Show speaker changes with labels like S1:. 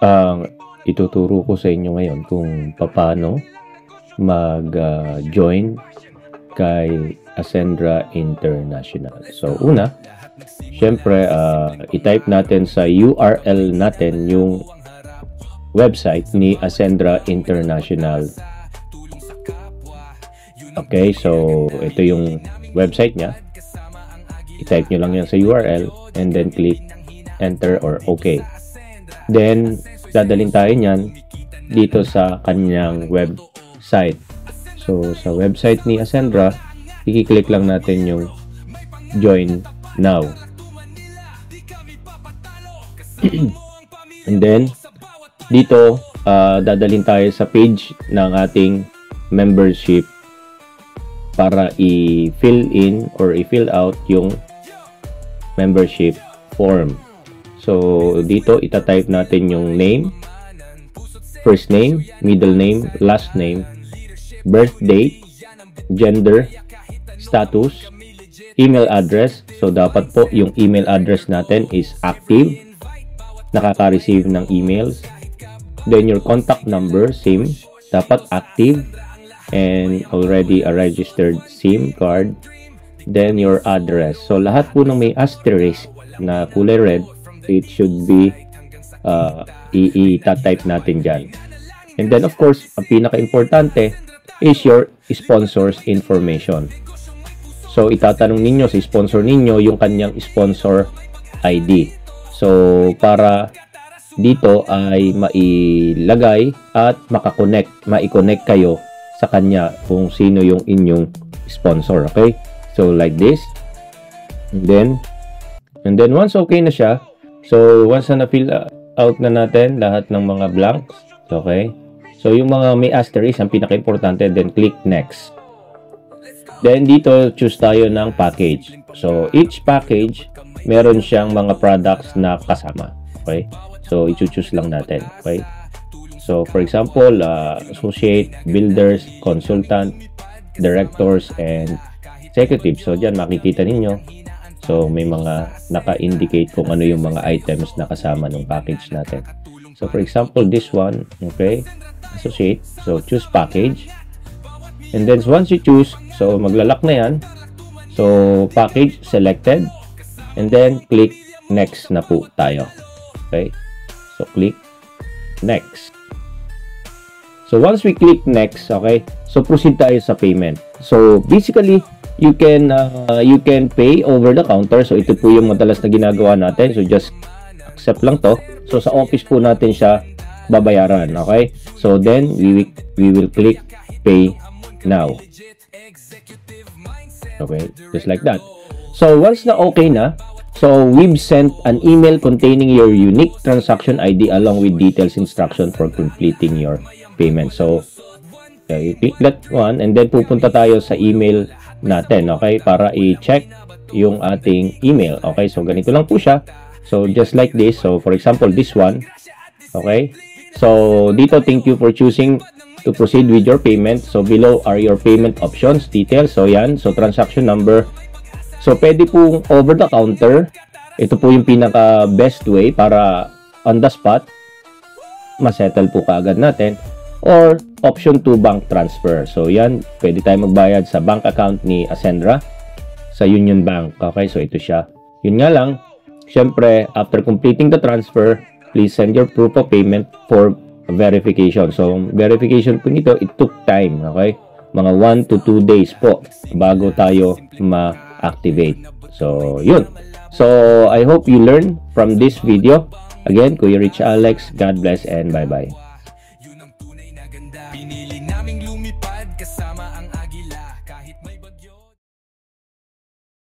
S1: Ang ituturo ko sa inyo ngayon kung paano mag-join kay Ascendra International. So, una, syempre, i-type natin sa URL natin yung website ni Ascendra International. Okay, so ito yung website niya. I-type nyo lang yan sa URL and then click enter or okay. Then, dadalhin tayo niyan dito sa kanyang website. So, sa website ni Ascendra, i-click lang natin yung join now. And then, dito, dadalhin tayo sa page ng ating membership para i-fill in or i-fill out yung membership form. So, dito, itatype natin yung name, first name, middle name, last name, birth date, gender, status, email address. So, dapat po yung email address natin is active, nakaka-receive ng emails. Then, your contact number, SIM, dapat active and already a registered SIM card. Then, your address. So, lahat po ng may asterisk na kulay red, it should be i-type natin dyan. And then, of course, ang pinaka-importante is your sponsor's information. So, itatanong ninyo sa sponsor ninyo yung kanyang sponsor ID. So, para dito ay mailagay at mai-connect kayo sa kanya kung sino yung inyong sponsor. Okay? So, like this. And then once okay na siya, so once na fill out na natin lahat ng mga blanks, okay? So, yung mga may asterisk, ang pinaka-importante, then click next. Then, dito, choose tayo ng package. So, each package, meron siyang mga products na kasama. Okay? So, i-choose lang natin. Okay? So, for example, associate, builders, consultant, directors, and executives. So, dyan makikita ninyo. So, may mga naka-indicate kung ano yung mga items na kasama ng package natin. So, for example, this one, okay, associate. So, choose package. And then, once you choose, so, maglalak na yan. So, package selected. And then, click next na po tayo. Okay? So, click next. So, once we click next, okay, so, proceed tayo sa payment. So, basically, you can pay over the counter. So, ito po yung madalas na ginagawa natin. So, just accept lang to. So, sa office po natin siya babayaran. Okay? So, then, we will click pay now. Okay? Just like that. So, once na okay na, so, we've sent an email containing your unique transaction ID along with details instruction for completing your payment. So, okay, click that one and then pupunta tayo sa email natin, okay, para i-check yung ating email. Okay, so ganito lang po siya. So, just like this. So, for example, this one. Okay, so dito, thank you for choosing to proceed with your payment. So, below are your payment options, details. So, yan. So, transaction number. So, pwede pong over the counter. Ito po yung pinaka best way para on the spot masettle po kaagad natin. Or option 2, bank transfer. So, yan. Pwede tayo magbayad sa bank account ni Ascendra sa Union Bank. Okay, so ito siya. Yun nga lang, syempre, after completing the transfer, please send your proof of payment for verification. So, verification po nito, it took time. Okay? Mga 1 to 2 days po bago tayo ma-activate. So, yun. So, I hope you learn from this video. Again, Kuya Rich Alex, God bless and bye-bye.
S2: Pinili naming lumipad kasama ang